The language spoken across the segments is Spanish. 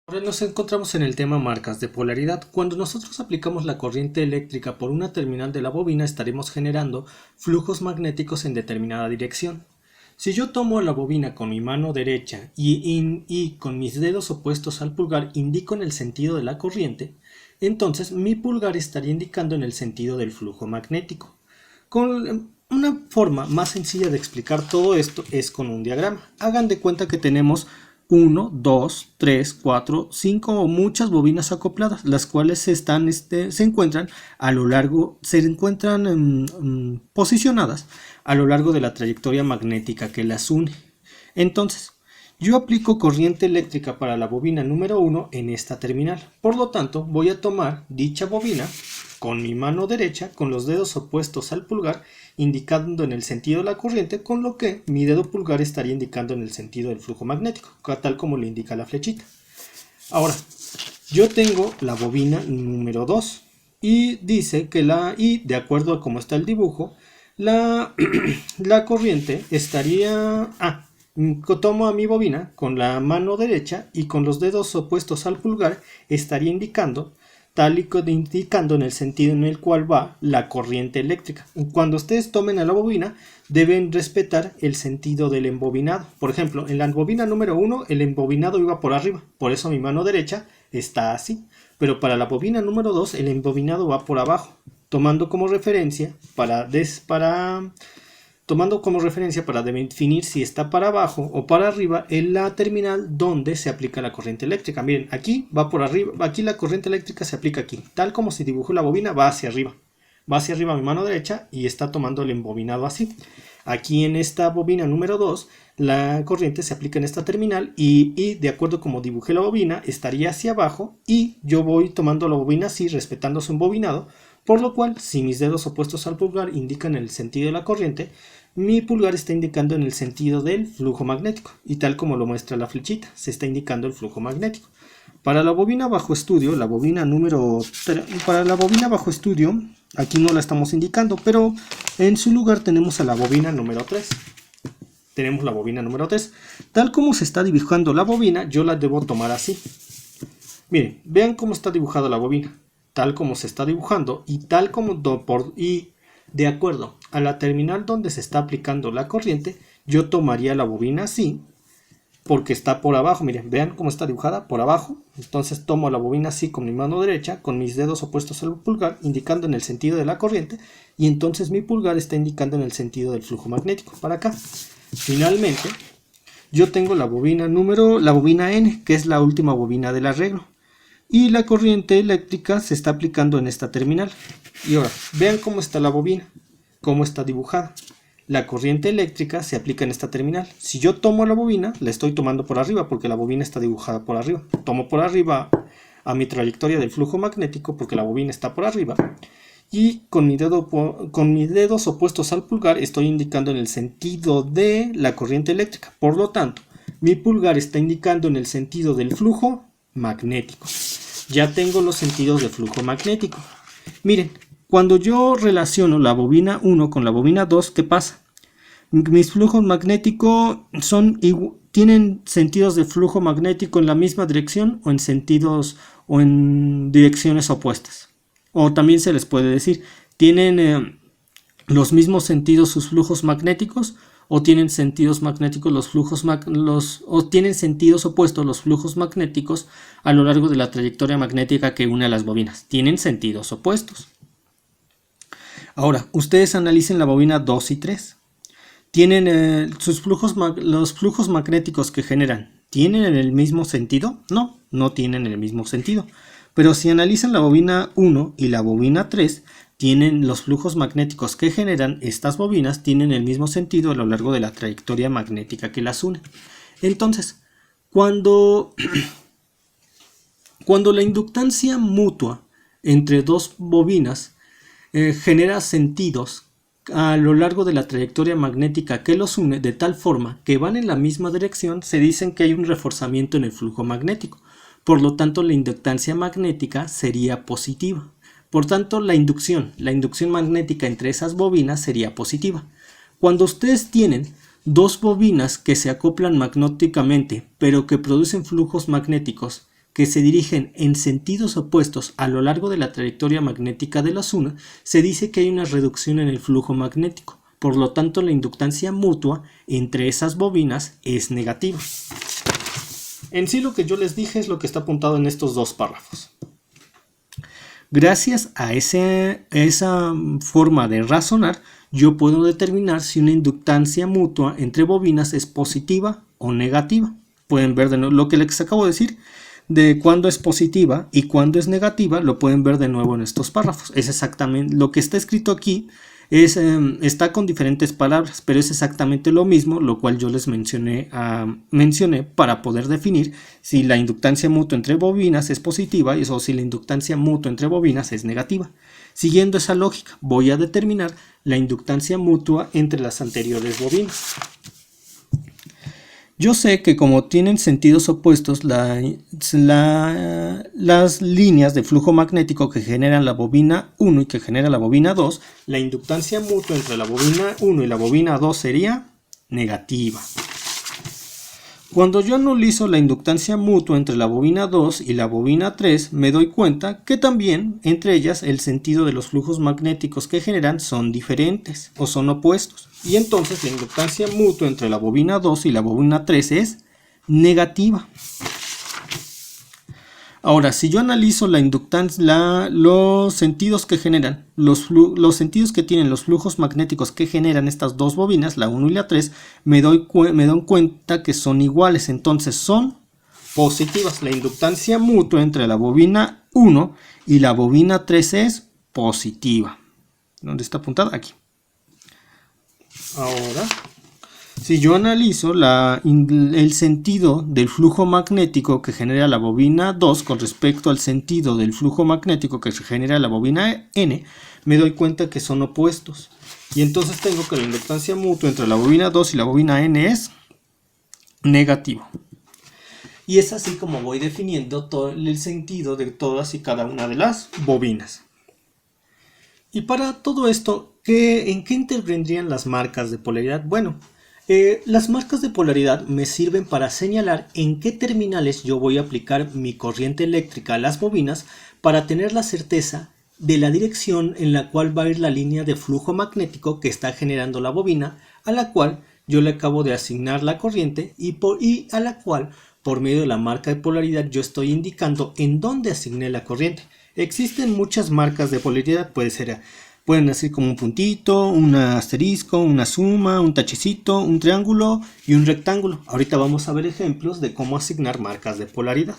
Ahora nos encontramos en el tema marcas de polaridad. Cuando nosotros aplicamos la corriente eléctrica por una terminal de la bobina, estaremos generando flujos magnéticos en determinada dirección. Si yo tomo la bobina con mi mano derecha y con mis dedos opuestos al pulgar indico en el sentido de la corriente, entonces mi pulgar estaría indicando en el sentido del flujo magnético. Con una forma más sencilla de explicar todo esto es con un diagrama. Hagan de cuenta que tenemos 1, 2, 3, 4, 5 o muchas bobinas acopladas, las cuales se encuentran a lo largo, posicionadas a lo largo de la trayectoria magnética que las une. Entonces, yo aplico corriente eléctrica para la bobina número 1 en esta terminal. Por lo tanto, voy a tomar dicha bobina con mi mano derecha, con los dedos opuestos al pulgar, indicando en el sentido de la corriente, con lo que mi dedo pulgar estaría indicando en el sentido del flujo magnético, tal como lo indica la flechita. Ahora, yo tengo la bobina número 2 y dice que de acuerdo a cómo está el dibujo, la corriente estaría... tomo a mi bobina con la mano derecha y con los dedos opuestos al pulgar estaría indicando en el sentido en el cual va la corriente eléctrica. Cuando ustedes tomen a la bobina deben respetar el sentido del embobinado. Por ejemplo, en la bobina número 1 el embobinado iba por arriba, por eso mi mano derecha está así. Pero para la bobina número 2 el embobinado va por abajo, tomando como referencia para definir si está para abajo o para arriba en la terminal donde se aplica la corriente eléctrica. Miren, aquí va por arriba, aquí la corriente eléctrica se aplica aquí, tal como si dibujó la bobina, va hacia arriba mi mano derecha y está tomando el embobinado así. Aquí en esta bobina número 2 la corriente se aplica en esta terminal y de acuerdo como dibujé la bobina estaría hacia abajo y yo voy tomando la bobina así respetando su embobinado, por lo cual si mis dedos opuestos al pulgar indican el sentido de la corriente, mi pulgar está indicando en el sentido del flujo magnético y tal como lo muestra la flechita, se está indicando el flujo magnético. Para la bobina bajo estudio, aquí no la estamos indicando, pero en su lugar tenemos a la bobina número 3. Tenemos la bobina número 3. Tal como se está dibujando la bobina, yo la debo tomar así. Miren, vean cómo está dibujada la bobina. Tal como se está dibujando y de acuerdo a la terminal donde se está aplicando la corriente, yo tomaría la bobina así, porque está por abajo. Miren, vean cómo está dibujada por abajo. Entonces tomo la bobina así con mi mano derecha, con mis dedos opuestos al pulgar, indicando en el sentido de la corriente, y entonces mi pulgar está indicando en el sentido del flujo magnético, para acá. Finalmente, yo tengo la bobina N, que es la última bobina del arreglo. Y la corriente eléctrica se está aplicando en esta terminal. Y ahora, vean cómo está la bobina, cómo está dibujada. La corriente eléctrica se aplica en esta terminal. Si yo tomo la bobina, la estoy tomando por arriba porque la bobina está dibujada por arriba. Tomo por arriba a mi trayectoria del flujo magnético porque la bobina está por arriba. Y con mis dedos opuestos al pulgar estoy indicando en el sentido de la corriente eléctrica. Por lo tanto, mi pulgar está indicando en el sentido del flujo magnético. Ya tengo los sentidos de flujo magnético. Miren, cuando yo relaciono la bobina 1 con la bobina 2, ¿qué pasa? Mis flujos magnéticos tienen sentidos de flujo magnético en la misma dirección o en direcciones opuestas. O también se les puede decir, ¿tienen los mismos sentidos sus flujos magnéticos? ¿O tienen sentidos magnéticos o tienen sentidos opuestos los flujos magnéticos a lo largo de la trayectoria magnética que une a las bobinas? Tienen sentidos opuestos. Ahora, ustedes analicen la bobina 2 y 3. ¿Tienen los flujos magnéticos que generan? ¿Tienen el mismo sentido? No, no tienen el mismo sentido. Pero si analizan la bobina 1 y la bobina 3, tienen los flujos magnéticos que generan estas bobinas, tienen el mismo sentido a lo largo de la trayectoria magnética que las une. Entonces, cuando la inductancia mutua entre dos bobinas genera sentidos a lo largo de la trayectoria magnética que los une de tal forma que van en la misma dirección, se dicen que hay un reforzamiento en el flujo magnético. Por lo tanto, la inductancia magnética sería positiva. Por tanto, la inducción magnética entre esas bobinas sería positiva. Cuando ustedes tienen dos bobinas que se acoplan magnéticamente, pero que producen flujos magnéticos que se dirigen en sentidos opuestos a lo largo de la trayectoria magnética de la zona, se dice que hay una reducción en el flujo magnético. Por lo tanto, la inductancia mutua entre esas bobinas es negativa. En sí, lo que yo les dije es lo que está apuntado en estos dos párrafos. Gracias a esa forma de razonar, yo puedo determinar si una inductancia mutua entre bobinas es positiva o negativa. Pueden ver de nuevo lo que les acabo de decir, de cuándo es positiva y cuándo es negativa, lo pueden ver de nuevo en estos párrafos. Es exactamente lo que está escrito aquí. Está con diferentes palabras, pero es exactamente lo mismo, lo cual yo les mencioné para poder definir si la inductancia mutua entre bobinas es positiva o si la inductancia mutua entre bobinas es negativa. Siguiendo esa lógica, voy a determinar la inductancia mutua entre las anteriores bobinas. Yo sé que como tienen sentidos opuestos las líneas de flujo magnético que generan la bobina 1 y que genera la bobina 2, la inductancia mutua entre la bobina 1 y la bobina 2 sería negativa. Cuando yo analizo la inductancia mutua entre la bobina 2 y la bobina 3, me doy cuenta que también entre ellas el sentido de los flujos magnéticos que generan son diferentes o son opuestos. Y entonces la inductancia mutua entre la bobina 2 y la bobina 3 es negativa. Ahora, si yo analizo la inductancia, los sentidos que generan, los sentidos que tienen los flujos magnéticos que generan estas dos bobinas, la 1 y la 3, me doy cuenta que son iguales, entonces son positivas. La inductancia mutua entre la bobina 1 y la bobina 3 es positiva. ¿Dónde está apuntada? Aquí. Ahora, si yo analizo el sentido del flujo magnético que genera la bobina 2 con respecto al sentido del flujo magnético que se genera la bobina N, me doy cuenta que son opuestos. Y entonces tengo que la inductancia mutua entre la bobina 2 y la bobina N es negativo. Y es así como voy definiendo todo el sentido de todas y cada una de las bobinas. Y para todo esto, ¿en qué intervendrían las marcas de polaridad? Bueno, las marcas de polaridad me sirven para señalar en qué terminales yo voy a aplicar mi corriente eléctrica a las bobinas para tener la certeza de la dirección en la cual va a ir la línea de flujo magnético que está generando la bobina, a la cual yo le acabo de asignar la corriente y a la cual, por medio de la marca de polaridad, yo estoy indicando en dónde asigné la corriente. Existen muchas marcas de polaridad, pueden ser como un puntito, un asterisco, una suma, un tachecito, un triángulo y un rectángulo. Ahorita vamos a ver ejemplos de cómo asignar marcas de polaridad.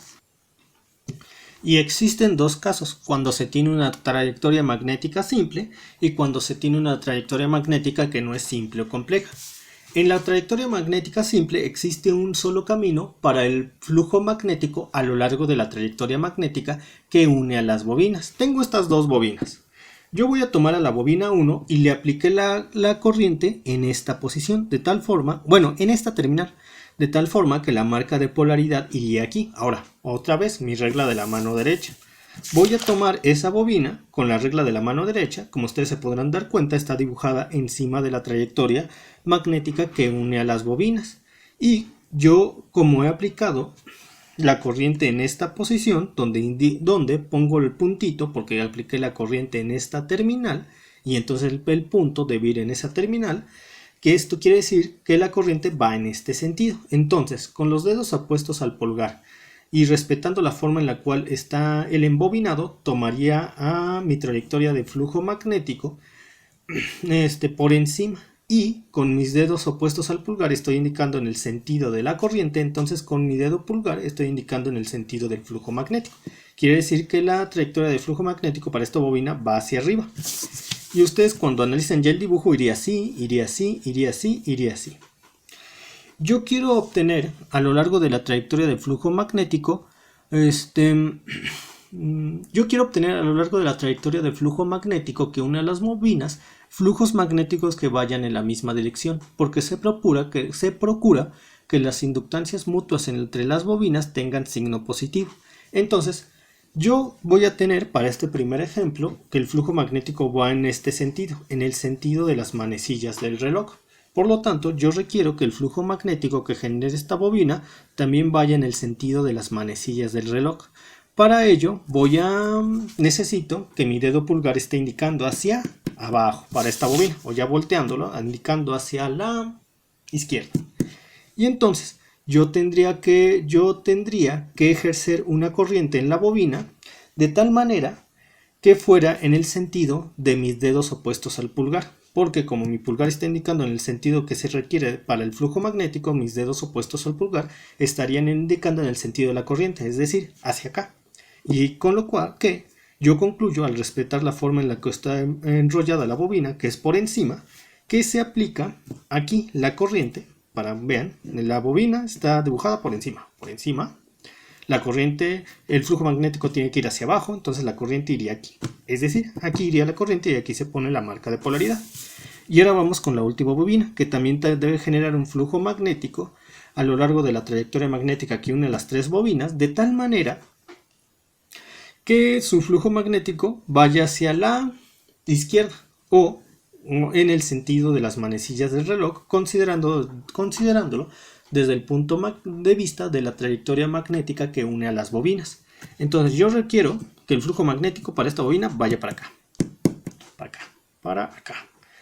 Y existen dos casos, cuando se tiene una trayectoria magnética simple y cuando se tiene una trayectoria magnética que no es simple o compleja. En la trayectoria magnética simple existe un solo camino para el flujo magnético a lo largo de la trayectoria magnética que une a las bobinas. Tengo estas dos bobinas. Yo voy a tomar a la bobina 1 y le apliqué la corriente en esta posición, de tal forma, en esta terminal, de tal forma que la marca de polaridad iría aquí. Ahora, otra vez, mi regla de la mano derecha. Voy a tomar esa bobina con la regla de la mano derecha, como ustedes se podrán dar cuenta, está dibujada encima de la trayectoria magnética que une a las bobinas. Y yo, como he aplicado la corriente en esta posición, donde pongo el puntito, porque apliqué la corriente en esta terminal, y entonces el punto debe ir en esa terminal, que esto quiere decir que la corriente va en este sentido. Entonces, con los dedos apuestos al pulgar, y respetando la forma en la cual está el embobinado, tomaría a mi trayectoria de flujo magnético por encima, y con mis dedos opuestos al pulgar estoy indicando en el sentido de la corriente, entonces con mi dedo pulgar estoy indicando en el sentido del flujo magnético. Quiere decir que la trayectoria de flujo magnético para esta bobina va hacia arriba. Y ustedes cuando analicen ya el dibujo iría así, iría así, iría así, iría así. Yo quiero obtener a lo largo de la trayectoria de flujo magnético, que une a las bobinas, flujos magnéticos que vayan en la misma dirección, porque se procura que las inductancias mutuas entre las bobinas tengan signo positivo. Entonces, yo voy a tener para este primer ejemplo que el flujo magnético va en este sentido, en el sentido de las manecillas del reloj. Por lo tanto, yo requiero que el flujo magnético que genere esta bobina también vaya en el sentido de las manecillas del reloj. Para ello necesito que mi dedo pulgar esté indicando hacia abajo para esta bobina, o ya volteándolo, indicando hacia la izquierda. Y entonces yo tendría que ejercer una corriente en la bobina de tal manera que fuera en el sentido de mis dedos opuestos al pulgar, porque como mi pulgar está indicando en el sentido que se requiere para el flujo magnético, mis dedos opuestos al pulgar estarían indicando en el sentido de la corriente, es decir, hacia acá. Y con lo cual que yo concluyo, al respetar la forma en la que está enrollada la bobina, que es por encima, que se aplica aquí la corriente. Vean, la bobina está dibujada por encima. La corriente, el flujo magnético tiene que ir hacia abajo, entonces la corriente iría aquí. Es decir, aquí iría la corriente y aquí se pone la marca de polaridad. Y ahora vamos con la última bobina, que también debe generar un flujo magnético a lo largo de la trayectoria magnética que une las tres bobinas, de tal manera que su flujo magnético vaya hacia la izquierda o en el sentido de las manecillas del reloj, considerándolo desde el punto de vista de la trayectoria magnética que une a las bobinas. Entonces yo requiero que el flujo magnético para esta bobina vaya para acá, para acá.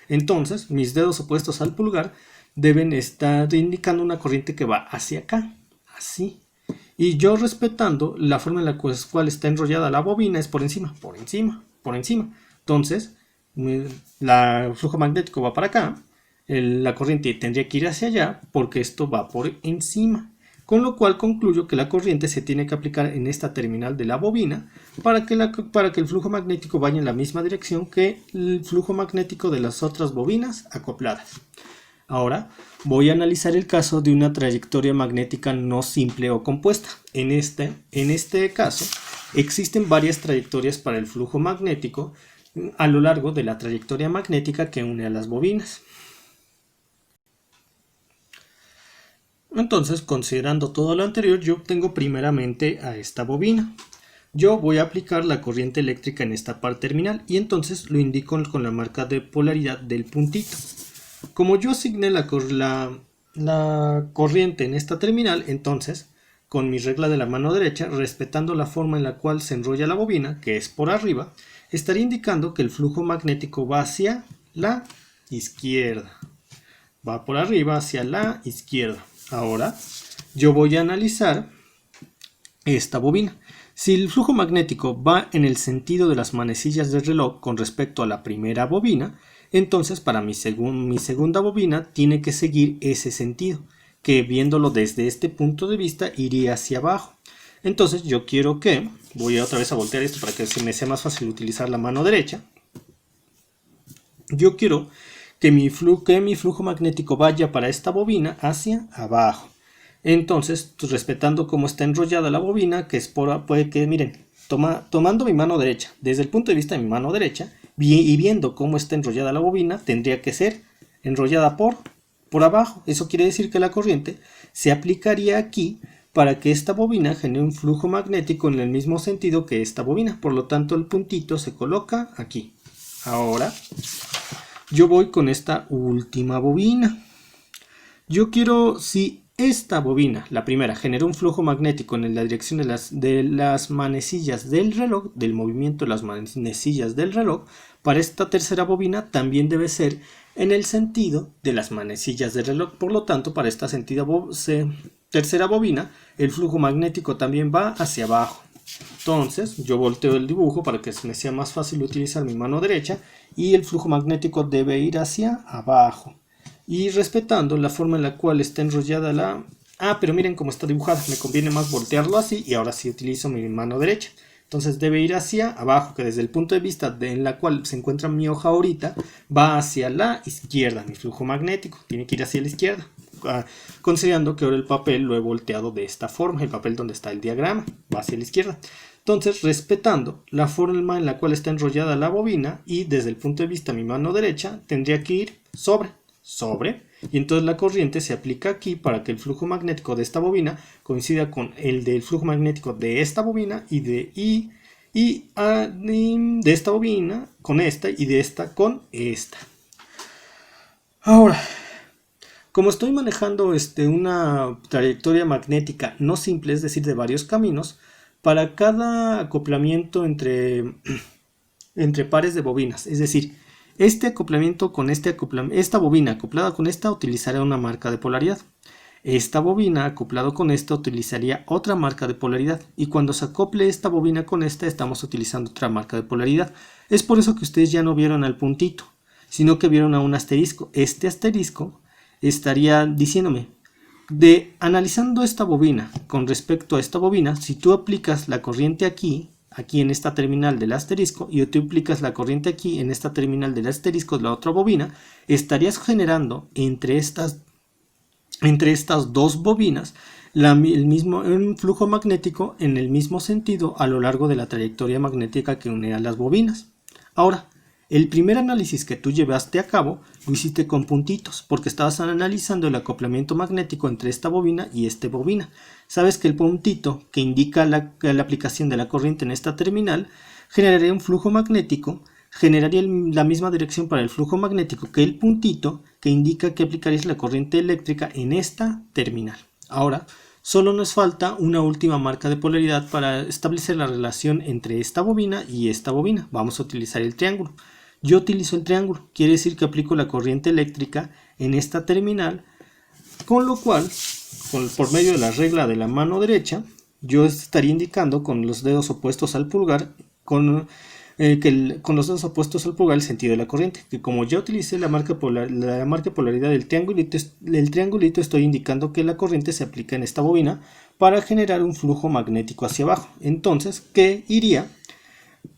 Entonces mis dedos opuestos al pulgar deben estar indicando una corriente que va hacia acá, así. Y yo respetando la forma en la cual está enrollada la bobina es por encima. Entonces el flujo magnético va para acá, la corriente tendría que ir hacia allá porque esto va por encima. Con lo cual concluyo que la corriente se tiene que aplicar en esta terminal de la bobina para que el flujo magnético vaya en la misma dirección que el flujo magnético de las otras bobinas acopladas. Ahora voy a analizar el caso de una trayectoria magnética no simple o compuesta. En este caso existen varias trayectorias para el flujo magnético a lo largo de la trayectoria magnética que une a las bobinas. Entonces, considerando todo lo anterior, yo obtengo primeramente a esta bobina. Yo voy a aplicar la corriente eléctrica en esta parte terminal y entonces lo indico con la marca de polaridad del puntito. Como yo asigné la corriente en esta terminal, entonces, con mi regla de la mano derecha, respetando la forma en la cual se enrolla la bobina, que es por arriba, estaría indicando que el flujo magnético va hacia la izquierda. Va por arriba hacia la izquierda. Ahora, yo voy a analizar esta bobina. Si el flujo magnético va en el sentido de las manecillas del reloj con respecto a la primera bobina, entonces para mi segunda bobina tiene que seguir ese sentido, que viéndolo desde este punto de vista iría hacia abajo. Entonces yo quiero que, voy otra vez a voltear esto para que se me sea más fácil utilizar la mano derecha. Yo quiero que mi flujo magnético vaya para esta bobina hacia abajo. Entonces, respetando cómo está enrollada la bobina, que es miren, tomando mi mano derecha, desde el punto de vista de mi mano derecha, y viendo cómo está enrollada la bobina, tendría que ser enrollada por abajo. Eso quiere decir que la corriente se aplicaría aquí para que esta bobina genere un flujo magnético en el mismo sentido que esta bobina. Por lo tanto, el puntito se coloca aquí. Ahora, yo voy con esta última bobina. Yo quiero, si esta bobina, la primera, genera un flujo magnético en la dirección de las manecillas del reloj, del movimiento de las manecillas del reloj, para esta tercera bobina también debe ser en el sentido de las manecillas del reloj. Por lo tanto, para esta tercera bobina, el flujo magnético también va hacia abajo. Entonces, yo volteo el dibujo para que me sea más fácil utilizar mi mano derecha y el flujo magnético debe ir hacia abajo. Y respetando la forma en la cual está enrollada pero miren cómo está dibujada, me conviene más voltearlo así y ahora sí utilizo mi mano derecha. Entonces debe ir hacia abajo, que desde el punto de vista en la cual se encuentra mi hoja ahorita, va hacia la izquierda, mi flujo magnético, tiene que ir hacia la izquierda. Considerando que ahora el papel lo he volteado de esta forma, el papel donde está el diagrama, va hacia la izquierda. Entonces, respetando la forma en la cual está enrollada la bobina y desde el punto de vista de mi mano derecha, tendría que ir sobre, y entonces la corriente se aplica aquí para que el flujo magnético de esta bobina coincida con el del flujo magnético de esta bobina y de esta bobina con esta y de esta con esta. Ahora, Como estoy manejando una trayectoria magnética no simple, es decir, de varios caminos, para cada acoplamiento entre pares de bobinas, es decir, este acoplamiento con esta bobina acoplada con esta utilizará una marca de polaridad. Esta bobina acoplado con esta utilizaría otra marca de polaridad, y cuando se acople esta bobina con esta estamos utilizando otra marca de polaridad. Es por eso que ustedes ya no vieron al puntito, sino que vieron a un asterisco. Este asterisco estaría diciéndome, analizando esta bobina con respecto a esta bobina, si tú aplicas la corriente aquí en esta terminal del asterisco, y tú aplicas la corriente aquí en esta terminal del asterisco de la otra bobina, estarías generando entre estas dos bobinas un flujo magnético en el mismo sentido a lo largo de la trayectoria magnética que une a las bobinas. Ahora, el primer análisis que tú llevaste a cabo lo hiciste con puntitos, porque estabas analizando el acoplamiento magnético entre esta bobina y esta bobina. Sabes que el puntito que indica la aplicación de la corriente en esta terminal generaría un flujo magnético, generaría la misma dirección para el flujo magnético que el puntito que indica que aplicarías la corriente eléctrica en esta terminal. Ahora, solo nos falta una última marca de polaridad para establecer la relación entre esta bobina y esta bobina. Vamos a utilizar el triángulo. Yo utilizo el triángulo, quiere decir que aplico la corriente eléctrica en esta terminal, con lo cual, por medio de la regla de la mano derecha, yo estaría indicando con los dedos opuestos al pulgar, con los dedos opuestos al pulgar el sentido de la corriente, que como ya utilicé la marca de polaridad del triangulito, estoy indicando que la corriente se aplica en esta bobina para generar un flujo magnético hacia abajo. Entonces, ¿qué iría?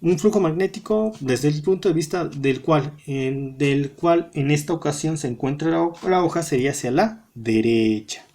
Un flujo magnético desde el punto de vista del cual en esta ocasión se encuentra la hoja sería hacia la derecha.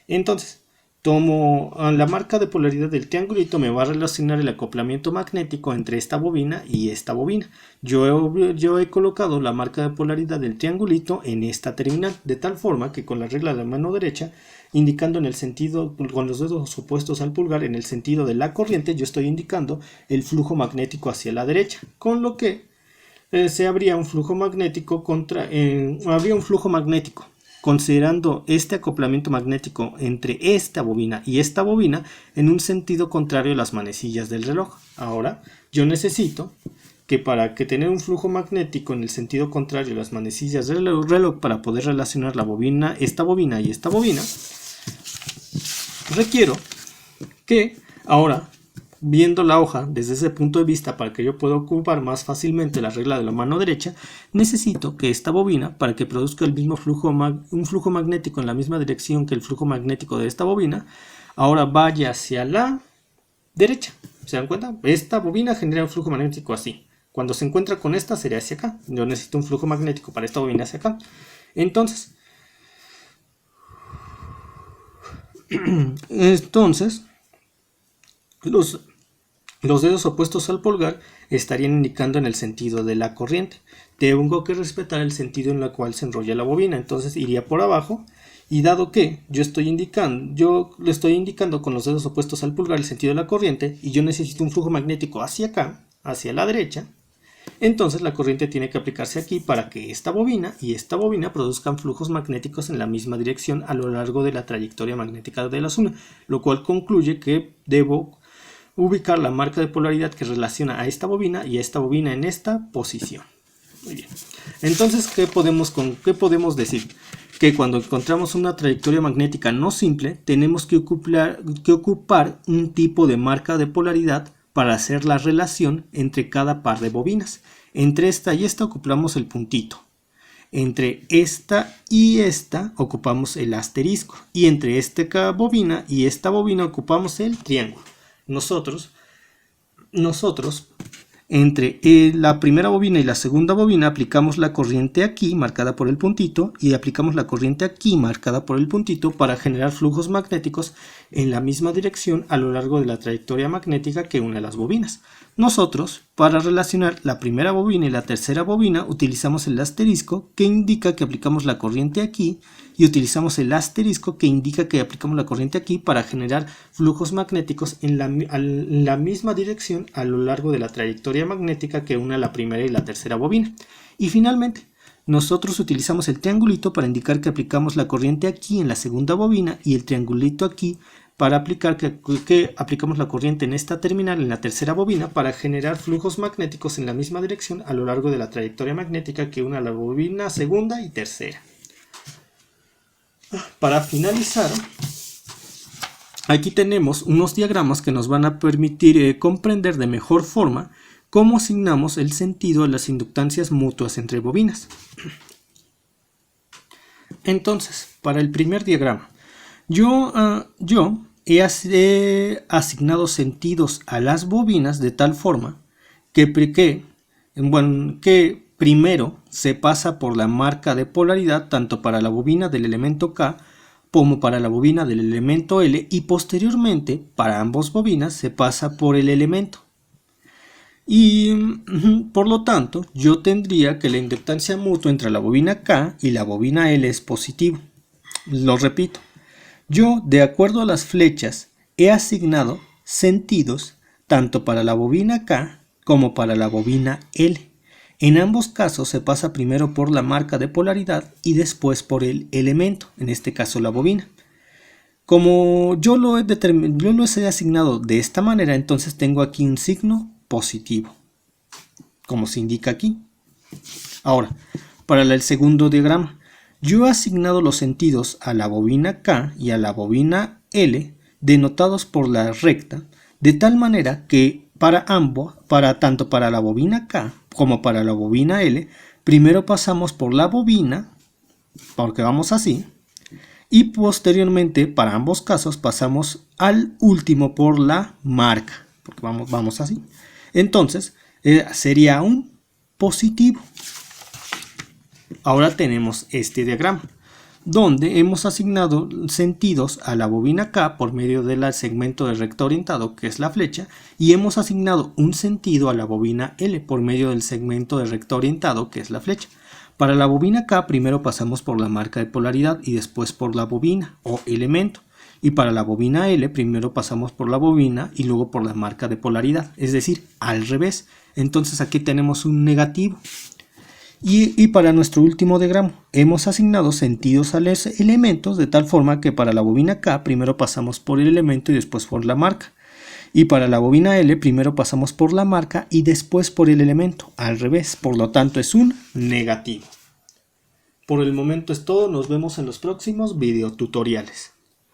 Entonces, tomo la marca de polaridad del triangulito, me va a relacionar el acoplamiento magnético entre esta bobina y esta bobina. Yo he colocado la marca de polaridad del triangulito en esta terminal, de tal forma que con la regla de la mano derecha, indicando en el sentido, con los dedos opuestos al pulgar, en el sentido de la corriente, yo estoy indicando el flujo magnético hacia la derecha, con lo que habría un flujo magnético considerando este acoplamiento magnético entre esta bobina y esta bobina en un sentido contrario a las manecillas del reloj. Ahora, yo necesito que para tener un flujo magnético en el sentido contrario a las manecillas del reloj, para poder relacionar esta bobina y esta bobina, requiero que ahora, viendo la hoja desde ese punto de vista, para que yo pueda ocupar más fácilmente la regla de la mano derecha, necesito que esta bobina, para que produzca el mismo un flujo magnético en la misma dirección que el flujo magnético de esta bobina, ahora vaya hacia la derecha. ¿Se dan cuenta? Esta bobina genera un flujo magnético así. Cuando se encuentra con esta sería hacia acá. Yo necesito un flujo magnético para esta bobina hacia acá. Entonces, los dedos opuestos al pulgar estarían indicando en el sentido de la corriente. Tengo que respetar el sentido en el cual se enrolla la bobina, entonces iría por abajo, y dado que yo le estoy indicando con los dedos opuestos al pulgar el sentido de la corriente, y yo necesito un flujo magnético hacia acá, hacia la derecha, entonces la corriente tiene que aplicarse aquí para que esta bobina y esta bobina produzcan flujos magnéticos en la misma dirección a lo largo de la trayectoria magnética de la zona, lo cual concluye que debo ubicar la marca de polaridad que relaciona a esta bobina y a esta bobina en esta posición. Muy bien. Entonces, ¿qué podemos decir? Que cuando encontramos una trayectoria magnética no simple, tenemos que ocupar un tipo de marca de polaridad para hacer la relación entre cada par de bobinas. Entre esta y esta ocupamos el puntito. Entre esta y esta ocupamos el asterisco. Y entre esta bobina y esta bobina ocupamos el triángulo. Nosotros entre la primera bobina y la segunda bobina aplicamos la corriente aquí marcada por el puntito y aplicamos la corriente aquí marcada por el puntito para generar flujos magnéticos en la misma dirección a lo largo de la trayectoria magnética que une las bobinas. Nosotros, para relacionar la primera bobina y la tercera bobina, utilizamos el asterisco que indica que aplicamos la corriente aquí y utilizamos el asterisco que indica que aplicamos la corriente aquí para generar flujos magnéticos en la misma dirección a lo largo de la trayectoria magnética que une la primera y la tercera bobina. Y finalmente, nosotros utilizamos el triangulito para indicar que aplicamos la corriente aquí en la segunda bobina y el triangulito aquí para aplicar que aplicamos la corriente en esta terminal en la tercera bobina para generar flujos magnéticos en la misma dirección a lo largo de la trayectoria magnética que une a la bobina segunda y tercera. Para finalizar, aquí tenemos unos diagramas que nos van a permitir comprender de mejor forma cómo asignamos el sentido a las inductancias mutuas entre bobinas. Entonces, para el primer diagrama, yo he asignado sentidos a las bobinas de tal forma que primero se pasa por la marca de polaridad tanto para la bobina del elemento K como para la bobina del elemento L, y posteriormente para ambas bobinas se pasa por el elemento. Y por lo tanto yo tendría que la inductancia mutua entre la bobina K y la bobina L es positivo. Lo repito, yo de acuerdo a las flechas he asignado sentidos tanto para la bobina K como para la bobina L. En ambos casos se pasa primero por la marca de polaridad y después por el elemento, en este caso la bobina. Como yo lo he asignado de esta manera, entonces tengo aquí un signo positivo, como se indica aquí. Ahora, para el segundo diagrama, yo he asignado los sentidos a la bobina K y a la bobina L, denotados por la recta, de tal manera que tanto para la bobina K como para la bobina L, primero pasamos por la bobina, porque vamos así, y posteriormente para ambos casos pasamos al último por la marca, porque vamos así. Entonces sería un positivo. Ahora tenemos este diagrama donde hemos asignado sentidos a la bobina K por medio del segmento de recta orientado, que es la flecha, y hemos asignado un sentido a la bobina L por medio del segmento de recta orientado, que es la flecha. Para la bobina K primero pasamos por la marca de polaridad y después por la bobina o elemento. Y para la bobina L primero pasamos por la bobina y luego por la marca de polaridad, es decir, al revés. Entonces aquí tenemos un negativo. Y para nuestro último diagrama hemos asignado sentidos a los elementos de tal forma que para la bobina K primero pasamos por el elemento y después por la marca. Y para la bobina L primero pasamos por la marca y después por el elemento, al revés. Por lo tanto es un negativo. Por el momento es todo, nos vemos en los próximos videotutoriales.